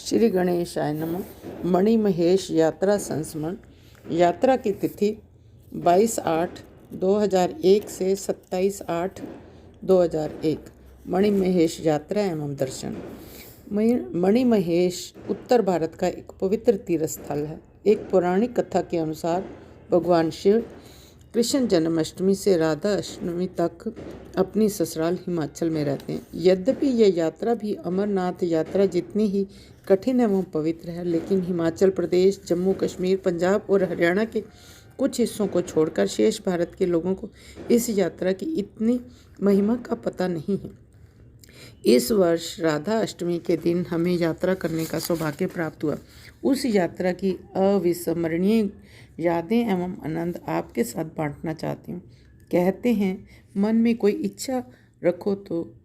श्री गणेशाय नमः। मणिमहेश यात्रा संस्मरण। यात्रा की तिथि 22/8/2001 से 27/8/2001। मणिमहेश यात्रा एवं दर्शन। मणिमहेश उत्तर भारत का एक पवित्र तीर्थ स्थल है। एक पौराणिक कथा के अनुसार भगवान शिव कृष्ण जन्माष्टमी से राधा अष्टमी तक अपनी ससुराल हिमाचल में रहते हैं। यद्यपि यह यात्रा भी अमरनाथ यात्रा जितनी ही कठिन एवं पवित्र है, लेकिन हिमाचल प्रदेश, जम्मू कश्मीर, पंजाब और हरियाणा के कुछ हिस्सों को छोड़कर शेष भारत के लोगों को इस यात्रा की इतनी महिमा का पता नहीं है। इस वर्ष राधा अष्टमी के दिन हमें यात्रा करने का सौभाग्य प्राप्त हुआ। उस यात्रा की अविस्मरणीय यादें एवं आनंद आपके साथ बांटना चाहती हूँ। कहते हैं, मन में कोई इच्छा रखो तो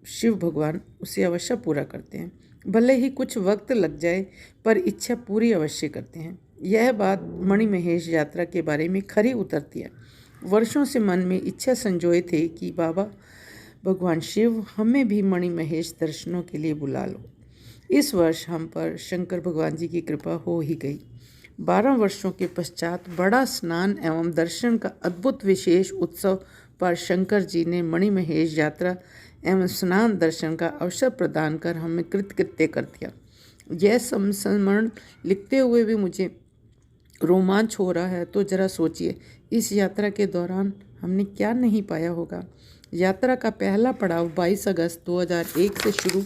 शिव भगवान उसे अवश्य पूरा करते हैं। भले ही कुछ वक्त लग जाए, पर इच्छा पूरी अवश्य करते हैं। यह बात मणिमहेश यात्रा के बारे में खरी उतरती है। वर्षों से मन में इच्छा संजोए थे कि बाबा भगवान शिव हमें भी मणिमहेश दर्शनों के लिए बुला लो। इस वर्ष हम पर शंकर भगवान जी की कृपा हो ही गई। 12 वर्षों के पश्चात बड़ा स्नान एवं दर्शन का अद्भुत विशेष उत्सव पर शंकर जी ने मणिमहेश यात्रा एवं स्नान दर्शन का अवसर प्रदान कर हमें कृतकृत्य कर दिया। यह संस्मरण लिखते हुए भी मुझे रोमांच हो रहा है, तो जरा सोचिए इस यात्रा के दौरान हमने क्या नहीं पाया होगा। यात्रा का पहला पड़ाव 22 अगस्त 2001 से शुरू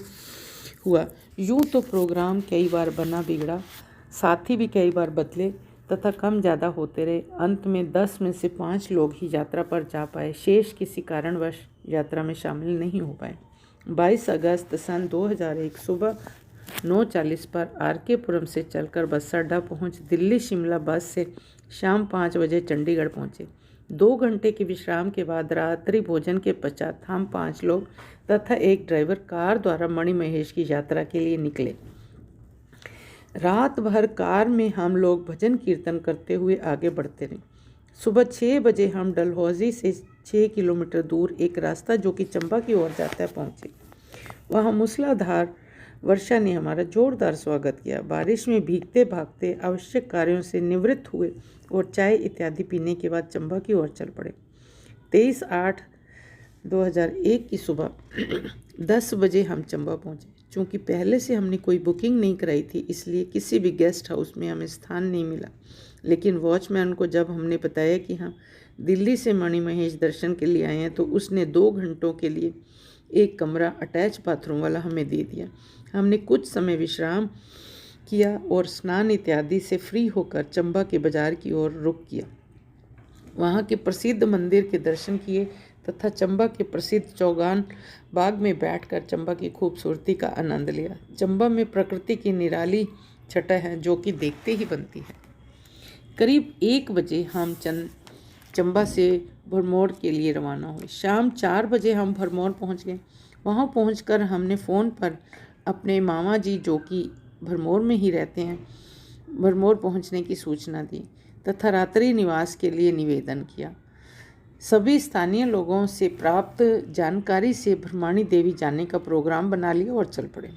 हुआ। यूँ तो प्रोग्राम कई बार बना बिगड़ा, साथी भी कई बार बदले तथा कम ज़्यादा होते रहे। अंत में 10 में से 5 लोग ही यात्रा पर जा पाए, शेष किसी कारणवश यात्रा में शामिल नहीं हो पाए। 22 अगस्त सन 2001 सुबह 9:40 पर आरके पुरम से चलकर बस अड्डा पहुँच दिल्ली शिमला बस से शाम 5 बजे चंडीगढ़ पहुँचे। 2 घंटे के विश्राम के बाद रात्रि भोजन के पश्चात हम 5 लोग तथा एक ड्राइवर कार द्वारा मणिमहेश की यात्रा के लिए निकले। रात भर कार में हम लोग भजन कीर्तन करते हुए आगे बढ़ते रहे। सुबह 6 बजे हम डलहौजी से 6 किलोमीटर दूर एक रास्ता जो कि चंबा की ओर जाता है पहुँचे। वहाँ मूसलाधार वर्षा ने हमारा जोरदार स्वागत किया। बारिश में भीगते भागते आवश्यक कार्यों से निवृत्त हुए और चाय इत्यादि पीने के बाद चंबा की ओर चल पड़े। 23/8/2001 की सुबह 10 बजे हम चंबा पहुँचे। चूँकि पहले से हमने कोई बुकिंग नहीं कराई थी, इसलिए किसी भी गेस्ट हाउस में हमें स्थान नहीं मिला। लेकिन वॉचमैन को जब हमने बताया कि हम दिल्ली से मणिमहेश दर्शन के लिए आए हैं, तो उसने 2 घंटों के लिए एक कमरा अटैच बाथरूम वाला हमें दे दिया। हमने कुछ समय विश्राम किया और स्नान इत्यादि से फ्री होकर चंबा के बाजार की ओर रुख किया। वहाँ के प्रसिद्ध मंदिर के दर्शन किए तथा चंबा के प्रसिद्ध चौगान बाग में बैठकर चंबा की खूबसूरती का आनंद लिया। चंबा में प्रकृति की निराली छटा है जो कि देखते ही बनती है। करीब 1 बजे हम चंबा से भरमौर के लिए रवाना हुए। शाम 4 बजे हम भरमौर पहुँच गए। वहाँ पहुँचकर हमने फ़ोन पर अपने मामा जी जो कि भरमौर में ही रहते हैं, भरमौर पहुँचने की सूचना दी तथा रात्रि निवास के लिए निवेदन किया। सभी स्थानीय लोगों से प्राप्त जानकारी से भ्रमाणी देवी जाने का प्रोग्राम बना लिया और चल पड़े।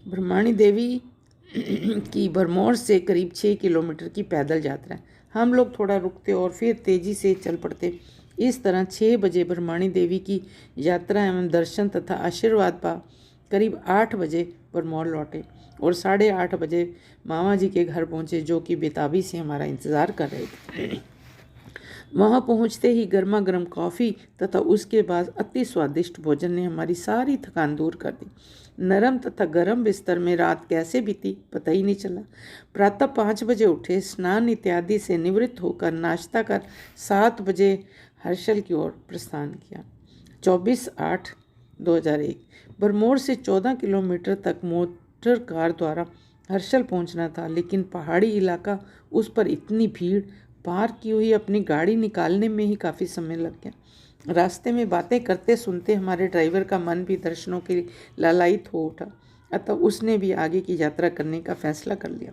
भ्रमाणी देवी की भरमौर से करीब 6 किलोमीटर की पैदल यात्रा है। हम लोग थोड़ा रुकते और फिर तेज़ी से चल पड़ते। इस तरह 6 बजे भ्रमाणी देवी की यात्रा एवं दर्शन तथा आशीर्वाद पा करीब 8 बजे भरमौर लौटे और 8:30 बजे मामा जी के घर पहुँचे, जो कि बेताबी से हमारा इंतज़ार कर रहे थे। वहाँ पहुँचते ही गर्मा गर्म कॉफ़ी तथा उसके बाद अति स्वादिष्ट भोजन ने हमारी सारी थकान दूर कर दी। नरम तथा गर्म बिस्तर में रात कैसे बीती पता ही नहीं चला। प्रातः 5 बजे उठे, स्नान इत्यादि से निवृत्त होकर नाश्ता कर 7 बजे हर्षल की ओर प्रस्थान किया। 24/8/2001 भरमौर से 14 किलोमीटर तक मोटर कार द्वारा हर्षल पहुंचना था, लेकिन पहाड़ी इलाका, उस पर इतनी भीड़, पार की हुई अपनी गाड़ी निकालने में ही काफ़ी समय लग गया। रास्ते में बातें करते सुनते हमारे ड्राइवर का मन भी दर्शनों के लिए लालायित हो उठा, अतः उसने भी आगे की यात्रा करने का फैसला कर लिया।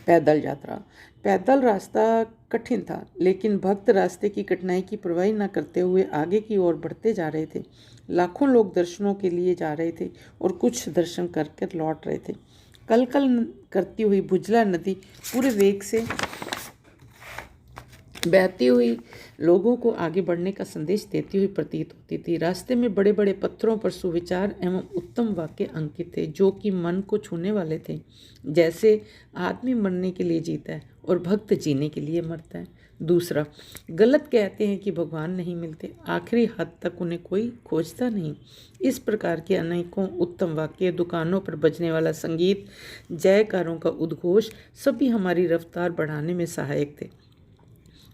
पैदल यात्रा। पैदल रास्ता कठिन था, लेकिन भक्त रास्ते की कठिनाई की परवाह न करते हुए आगे की ओर बढ़ते जा रहे थे। लाखों लोग दर्शनों के लिए जा रहे थे और कुछ दर्शन करके लौट रहे थे। कल कल करती हुई भुजला नदी पूरे वेग से बहती हुई लोगों को आगे बढ़ने का संदेश देती हुई प्रतीत होती थी। रास्ते में बड़े बड़े पत्थरों पर सुविचार एवं उत्तम वाक्य अंकित थे, जो कि मन को छूने वाले थे। जैसे आदमी मरने के लिए जीता है और भक्त जीने के लिए मरता है। दूसरा, गलत कहते हैं कि भगवान नहीं मिलते, आखिरी हद तक उन्हें कोई खोजता नहीं। इस प्रकार के अनेकों उत्तम वाक्य, दुकानों पर बजने वाला संगीत, जयकारों का उद्घोष सभी हमारी रफ्तार बढ़ाने में सहायक थे।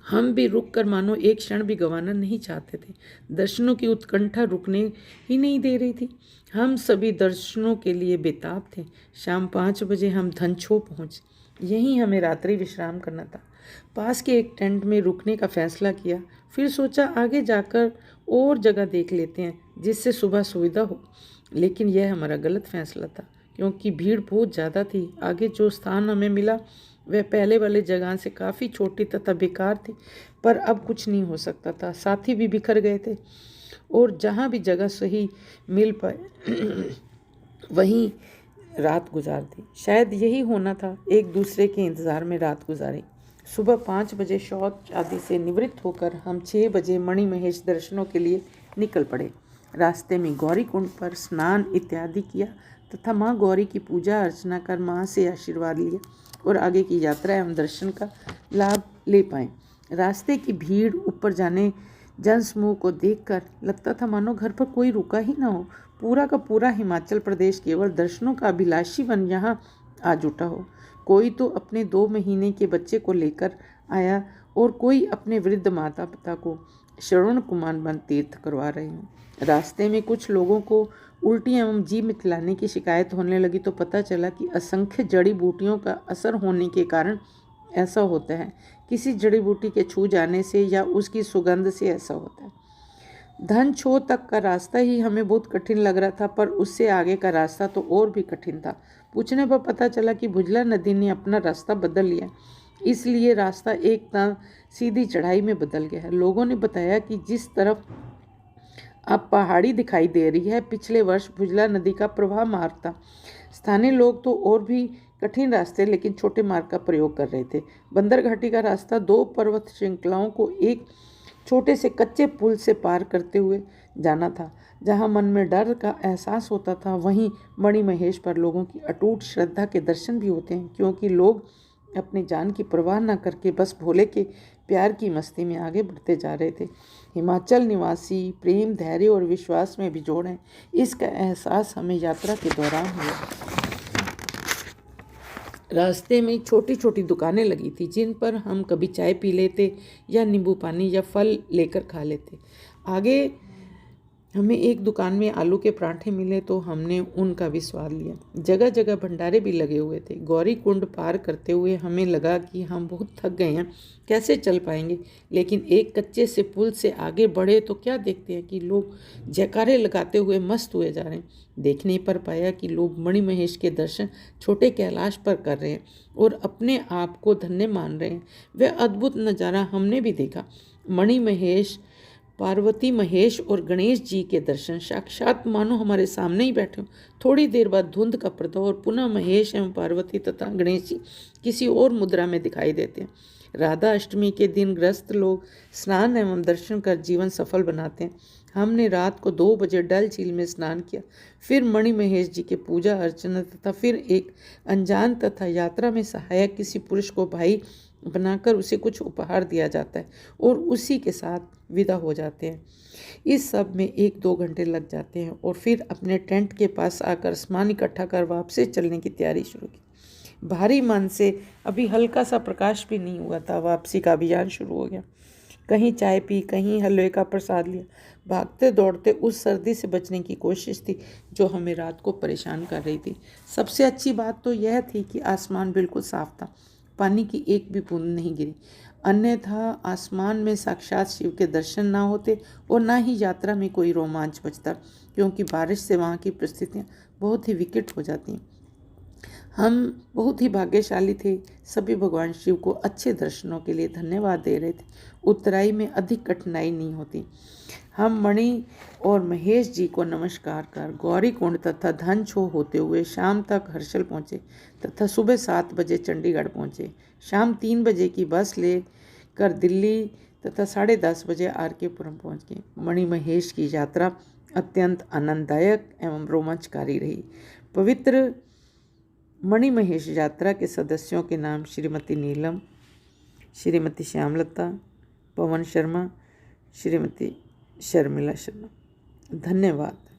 हम भी रुक कर मानो एक क्षण भी गंवाना नहीं चाहते थे। दर्शनों की उत्कंठा रुकने ही नहीं दे रही थी। हम सभी दर्शनों के लिए बेताब थे। शाम 5 बजे हम धनछो पहुँचे। यहीं हमें रात्रि विश्राम करना था। पास के एक टेंट में रुकने का फैसला किया। फिर सोचा आगे जाकर और जगह देख लेते हैं, जिससे सुबह सुविधा हो। लेकिन यह हमारा गलत फैसला था, क्योंकि भीड़ बहुत ज़्यादा थी। आगे जो स्थान हमें मिला वह पहले वाले जगह से काफ़ी छोटी तथा बेकार थी, पर अब कुछ नहीं हो सकता था। साथी भी बिखर गए थे और जहाँ भी जगह सही मिल पाए वहीं रात गुजार दी। शायद यही होना था, एक दूसरे के इंतज़ार में रात गुजारी। सुबह 5 बजे शौच आदि से निवृत्त होकर हम 6 बजे मणि महेश दर्शनों के लिए निकल पड़े। रास्ते में गौरी कुंड पर स्नान इत्यादि किया तथा माँ गौरी की पूजा अर्चना कर माँ से आशीर्वाद लिया और आगे की यात्रा एवं दर्शन का लाभ ले पाएँ। रास्ते की भीड़, ऊपर जाने जनसमूह को देखकर लगता था मानो घर पर कोई रुका ही ना हो। पूरा का पूरा हिमाचल प्रदेश केवल दर्शनों का अभिलाषी बन यहाँ आ जुटा हो। कोई तो अपने 2 महीने के बच्चे को लेकर आया और कोई अपने वृद्ध माता पिता को श्रवण कुमार बन तीर्थ करवा रहे हों। रास्ते में कुछ लोगों को उल्टी एवं जी मिचलाने की शिकायत होने लगी तो पता चला कि असंख्य जड़ी बूटियों का असर होने के कारण ऐसा होता है। किसी जड़ी बूटी के छू जाने से या उसकी सुगंध से ऐसा होता है। धनछो तक का रास्ता ही हमें बहुत कठिन लग रहा था, पर उससे आगे का रास्ता तो और भी कठिन था। पूछने पर पता चला कि भुजला नदी ने अपना रास्ता बदल लिया, इसलिए रास्ता एकदम सीधी चढ़ाई में बदल गया है। लोगों ने बताया कि जिस तरफ अब पहाड़ी दिखाई दे रही है, पिछले वर्ष भुजला नदी का प्रवाह मार्ग था। स्थानीय लोग तो और भी कठिन रास्ते लेकिन छोटे मार्ग का प्रयोग कर रहे थे। बंदर घाटी का रास्ता 2 पर्वत श्रृंखलाओं को एक छोटे से कच्चे पुल से पार करते हुए जाना था। जहाँ मन में डर का एहसास होता था, वहीं मणि महेश पर लोगों की अटूट श्रद्धा के दर्शन भी होते हैं, क्योंकि लोग अपनी जान की परवाह न करके बस भोले के प्यार की मस्ती में आगे बढ़ते जा रहे थे। हिमाचल निवासी प्रेम, धैर्य और विश्वास में भी जोड़ें, इसका एहसास हमें यात्रा के दौरान हुआ। रास्ते में छोटी छोटी दुकानें लगी थी, जिन पर हम कभी चाय पी लेते या नींबू पानी या फल लेकर खा लेते। आगे हमें एक दुकान में आलू के पराठे मिले तो हमने उनका भी स्वाद लिया। जगह जगह भंडारे भी लगे हुए थे। गौरी कुंड पार करते हुए हमें लगा कि हम बहुत थक गए हैं, कैसे चल पाएंगे। लेकिन एक कच्चे से पुल से आगे बढ़े तो क्या देखते हैं कि लोग जयकारे लगाते हुए मस्त हुए जा रहे हैं। देखने पर पाया कि लोग मणि महेश के दर्शन छोटे कैलाश पर कर रहे हैं और अपने आप को धन्य मान रहे हैं। वह अद्भुत नज़ारा हमने भी देखा। मणि महेश, पार्वती महेश और गणेश जी के दर्शन साक्षात मानो हमारे सामने ही बैठे हो। थोड़ी देर बाद धुंध का पर्दा और पुनः महेश एवं पार्वती तथा गणेश जी किसी और मुद्रा में दिखाई देते हैं। राधा अष्टमी के दिन गृहस्थ लोग स्नान एवं दर्शन कर जीवन सफल बनाते हैं। हमने रात को 2 बजे डल झील में स्नान किया, फिर मणि महेश जी के पूजा अर्चना तथा फिर एक अनजान तथा यात्रा में सहायक किसी पुरुष को भाई बनाकर उसे कुछ उपहार दिया जाता है और उसी के साथ विदा हो जाते हैं। इस सब में 1-2 घंटे लग जाते हैं और फिर अपने टेंट के पास आकर सामान इकट्ठा कर वापसी चलने की तैयारी शुरू की। भारी मन से अभी हल्का सा प्रकाश भी नहीं हुआ था, वापसी का अभियान शुरू हो गया। कहीं चाय पी, कहीं हलवे का प्रसाद लिया। भागते दौड़ते उस सर्दी से बचने की कोशिश थी जो हमें रात को परेशान कर रही थी। सबसे अच्छी बात तो यह थी कि आसमान बिल्कुल साफ था, पानी की एक भी बूंद नहीं गिरी। अन्यथा आसमान में साक्षात शिव के दर्शन ना होते और ना ही यात्रा में कोई रोमांच बचता, क्योंकि बारिश से वहाँ की परिस्थितियाँ बहुत ही विकट हो जाती हैं। हम बहुत ही भाग्यशाली थे। सभी भगवान शिव को अच्छे दर्शनों के लिए धन्यवाद दे रहे थे। उतराई में अधिक कठिनाई नहीं होती। हम मणि और महेश जी को नमस्कार कर गौरी कुंड तथा धन छो होते हुए शाम तक हर्षल पहुँचे तथा सुबह 7 बजे चंडीगढ़ पहुँचे। शाम 3 बजे की बस लेकर दिल्ली तथा 10:30 बजे RK पुरम पहुँच गए। मणि महेश की यात्रा अत्यंत आनंददायक एवं रोमांचकारी रही। पवित्र मणि महेश यात्रा के सदस्यों के नाम श्रीमती नीलम, श्रीमती श्यामलता, पवन शर्मा, श्रीमती शर्मिला शर्मा। धन्यवाद।